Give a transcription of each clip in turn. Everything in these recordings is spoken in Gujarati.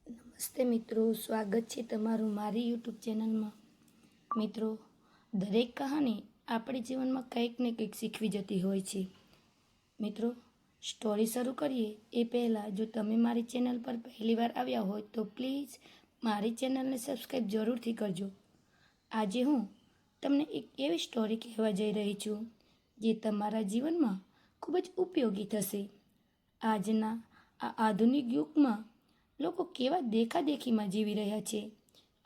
નમસ્તે મિત્રો, સ્વાગત છે તમારું મારી યુટ્યુબ ચેનલમાં. મિત્રો, દરેક કહાની આપણા જીવનમાં કંઈક ને કંઈક શીખવી જતી હોય છે. મિત્રો, સ્ટોરી શરૂ કરીએ એ પહેલાં જો તમે મારી ચેનલ પર પહેલીવાર આવ્યા હોય તો પ્લીઝ મારી ચેનલને સબસ્ક્રાઈબ જરૂરથી કરજો. આજે હું તમને એક એવી સ્ટોરી કહેવા જઈ રહી છું જે તમારા જીવનમાં ખૂબ જ ઉપયોગી થશે. આજના આ આધુનિક યુગમાં લોકો કેવા દેખાદેખીમાં જીવી રહ્યા છે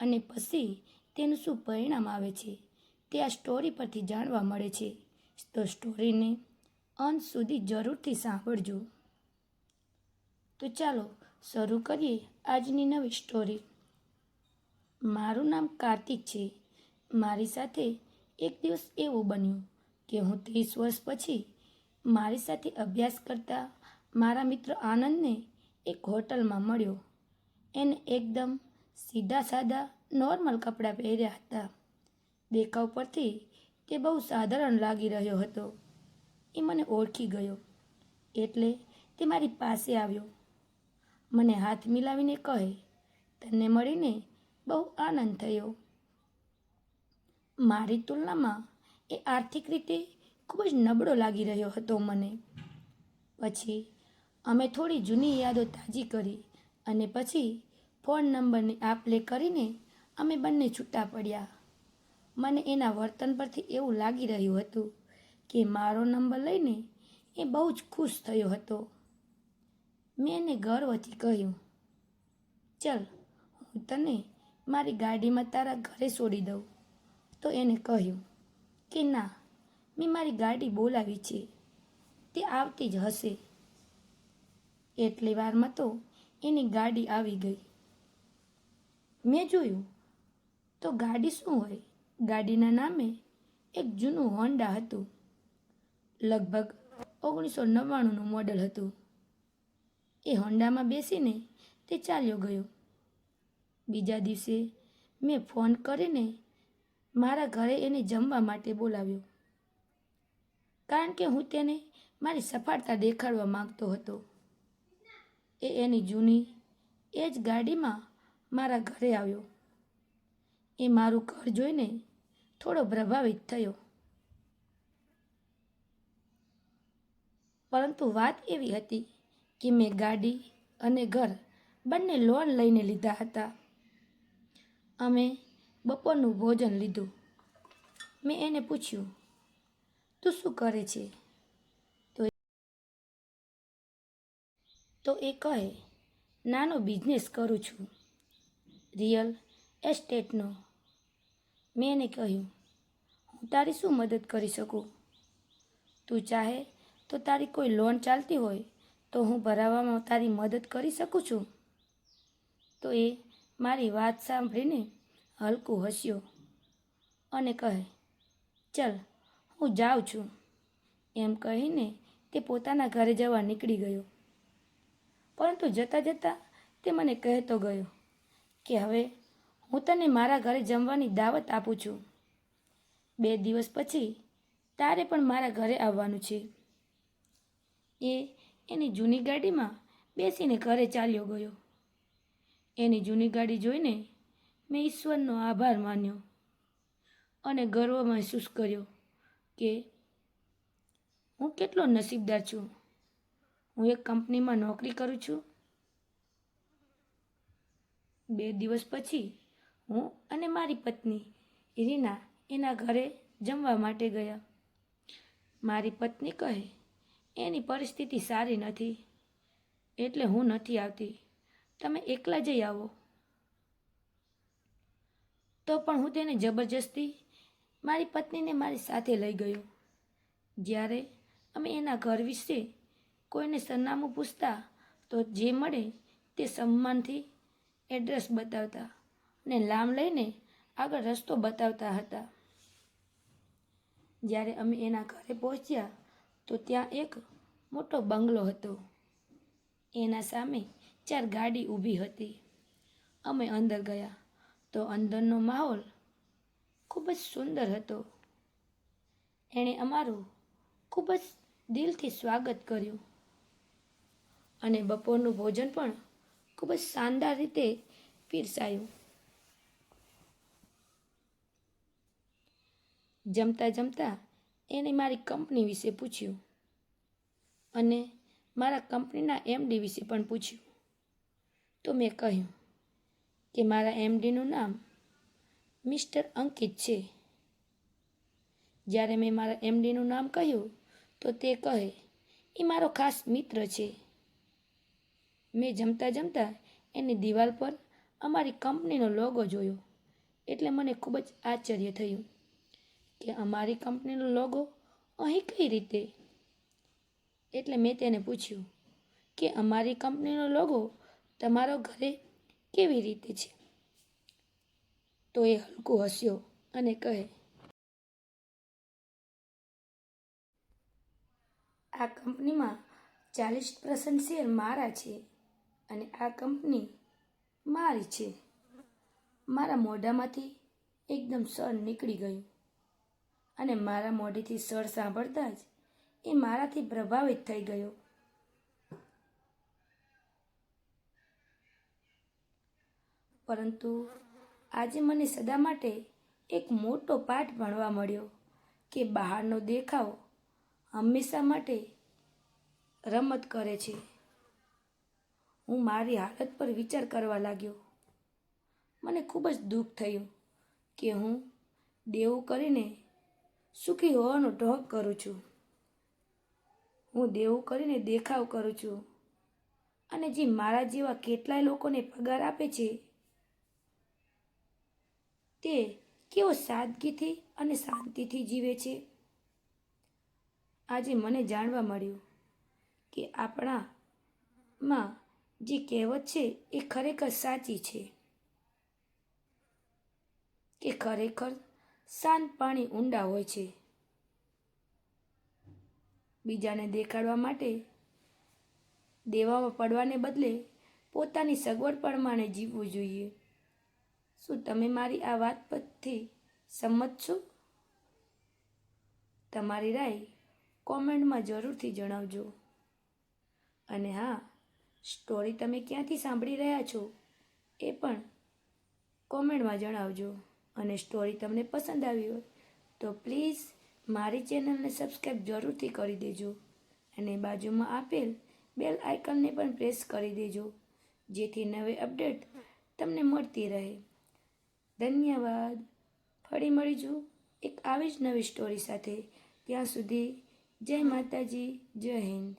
અને પછી તેનું શું પરિણામ આવે છે તે આ સ્ટોરી પરથી જાણવા મળે છે. તો સ્ટોરીને અંત સુધી જરૂરથી સાંભળજો. તો ચાલો શરૂ કરીએ આજની નવી સ્ટોરી. મારું નામ કાર્તિક છે. મારી સાથે એક દિવસ એવું બન્યું કે હું 30 વર્ષ પછી મારી સાથે અભ્યાસ કરતા મારા મિત્ર આનંદને એક હોટલમાં મળ્યો. એને એકદમ સીધા સાદા નોર્મલ કપડાં પહેર્યા હતા. દેખાવ પરથી તે બહુ સાધારણ લાગી રહ્યો હતો. એ મને ઓળખી ગયો એટલે તે મારી પાસે આવ્યો. મને હાથ મિલાવીને કહે, તને મળીને બહુ આનંદ થયો. મારી તુલનામાં એ આર્થિક રીતે ખૂબ જ નબળો લાગી રહ્યો હતો મને. પછી અમે થોડી જૂની યાદો તાજી કરી અને પછી ફોન નંબરની આપ-લે કરીને અમે બંને છૂટા પડ્યા. મને એના વર્તન પરથી એવું લાગી રહ્યું હતું કે મારો નંબર લઈને એ બહુ જ ખુશ થયો હતો. મેં એને ગર્વથી કહ્યું, ચલ હું તને મારી ગાડીમાં તારા ઘરે છોડી દઉં. તો એને કહ્યું કે ના, મેં મારી ગાડી બોલાવી છે, તે આવતી જ હશે. એટલી વારમાં તો એની ગાડી આવી ગઈ. મેં જોયું તો ગાડી શું હોય, ગાડીના નામે એક જૂનું હોન્ડા હતું. લગભગ 1999નું મોડલ હતું. એ હોન્ડામાં બેસીને તે ચાલ્યો ગયો. બીજા દિવસે મેં ફોન કરીને મારા ઘરે એને જમવા માટે બોલાવ્યો, કારણ કે હું તેને મારી સફળતા દેખાડવા માંગતો હતો. એ એની જૂની એ જ ગાડીમાં મારા ઘરે આવ્યો. એ મારું ઘર જોઈને થોડો પ્રભાવિત થયો. પરંતુ વાત એવી હતી કે મેં ગાડી અને ઘર બંને લોન લઈને લીધા હતા. અમે બપોરનું ભોજન લીધું. મેં એને પૂછ્યું, તું શું કરે છે? તો એ કહે, નાનો બિઝનેસ કરું છું, રિયલ એસ્ટેટનો. મેં એને કહ્યું, હું તારી શું મદદ કરી શકું? તું ચાહે તો તારી કોઈ લોન ચાલતી હોય તો હું ભરાવામાં તારી મદદ કરી શકું છું. તો એ મારી વાત સાંભળીને હલકું હસ્યો અને કહે, ચલ હું જાઉં છું. એમ કહીને તે પોતાના ઘરે જવા નીકળી ગયો. પરંતુ જતાં જતાં તે મને કહેતો ગયો કે હવે હું તને મારા ઘરે જમવાની દાવત આપું છું. 2 દિવસ પછી તારે પણ મારા ઘરે આવવાનું છે. એ એની જૂની ગાડીમાં બેસીને ઘરે ચાલ્યો ગયો. એની જૂની ગાડી જોઈને મેં ઈશ્વરનો આભાર માન્યો અને ગર્વ મહેસૂસ કર્યો કે હું કેટલો નસીબદાર છું. હું એક કંપનીમાં નોકરી કરું છું. 2 દિવસ પછી હું અને મારી પત્ની રીના એના ઘરે જમવા માટે ગયા. મારી પત્ની કહે, એની પરિસ્થિતિ સારી નથી એટલે હું નથી આવતી, તમે એકલા જઈ આવો. તો પણ હું તેને જબરજસ્તી મારી પત્નીને મારી સાથે લઈ ગયો. જ્યારે અમે એના ઘર વિશે કોઈને સરનામું પૂછતા તો જે મળે તે સન્માનથી એડ્રેસ બતાવતા અને નામ લઈને આગળ રસ્તો બતાવતા હતા. જ્યારે અમે એના ઘરે પહોંચ્યા તો ત્યાં એક મોટો બંગલો હતો. એના સામે 4 ગાડી ઊભી હતી. અમે અંદર ગયા તો અંદરનો માહોલ ખૂબ જ સુંદર હતો. એણે અમારું ખૂબ જ દિલથી સ્વાગત કર્યું અને બપોરનું ભોજન પણ ખૂબ જ શાનદાર રીતે પીરસાયું. જમતા જમતા એણે મારી કંપની વિશે પૂછ્યું અને મારા કંપનીના એમડી વિશે પણ પૂછ્યું. તો મેં કહ્યું કે મારા એમડીનું નામ મિસ્ટર અંકિત છે. જ્યારે મેં મારા એમડીનું નામ કહ્યું તો તે કહે એ મારો ખાસ મિત્ર છે. મેં જમતા જમતા એની દિવાલ પર અમારી કંપનીનો લોગો જોયો એટલે મને ખૂબ જ આશ્ચર્ય થયું કે અમારી કંપનીનો લોગો અહીં કઈ રીતે? એટલે મેં તેને પૂછ્યું કે અમારી કંપનીનો લોગો તમારો ઘરે કેવી રીતે છે? તો એ હલકું હસ્યો અને કહે, આ કંપનીમાં 40% શેર મારા છે અને આ કંપની મારી છે. મારા મોઢામાંથી એકદમ સર નીકળી ગયું અને મારા મોઢેથી સર સાંભળતા જ એ મારાથી પ્રભાવિત થઈ ગયો. પરંતુ આજે મને સદા માટે એક મોટો પાઠ ભણવા મળ્યો કે બહારનો દેખાવ હંમેશા માટે રમત કરે છે. હું મારી હાલત પર વિચાર કરવા લાગ્યો. મને ખૂબ જ દુઃખ થયું કે હું દેવું કરીને સુખી હોવાનો ઢોંગ કરું છું. હું દેવું કરીને દેખાવ કરું છું અને જે મારા જેવા કેટલાય લોકોને પગાર આપે છે તે કેવો સાદગીથી અને શાંતિથી જીવે છે. આજે મને જાણવા મળ્યું કે આપણામાં જે કહેવત છે એ ખરેખર સાચી છે કે ખરેખર શાંત પાણી ઊંડા હોય છે. બીજાને દેખાડવા માટે દેવામાં પડવાને બદલે પોતાની સગવડ પ્રમાણે જીવવું જોઈએ. શું તમે મારી આ વાત પરથી સંમત છો? તમારી રાય કોમેન્ટમાં જરૂરથી જણાવજો. અને હા, સ્ટોરી તમે ક્યાંથી સાંભળી રહ્યા છો એ પણ કોમેન્ટમાં જણાવજો. અને સ્ટોરી તમને પસંદ આવી હોય તો પ્લીઝ મારી ચેનલને સબસ્ક્રાઈબ જરૂરથી કરી દેજો અને બાજુમાં આપેલ બેલ આઇકનને પણ પ્રેસ કરી દેજો જેથી નવી અપડેટ તમને મળતી રહે. ધન્યવાદ. ફરી મળીશું એક આવી જ નવી સ્ટોરી સાથે. ત્યાં સુધી જય માતાજી, જય હિન્દ.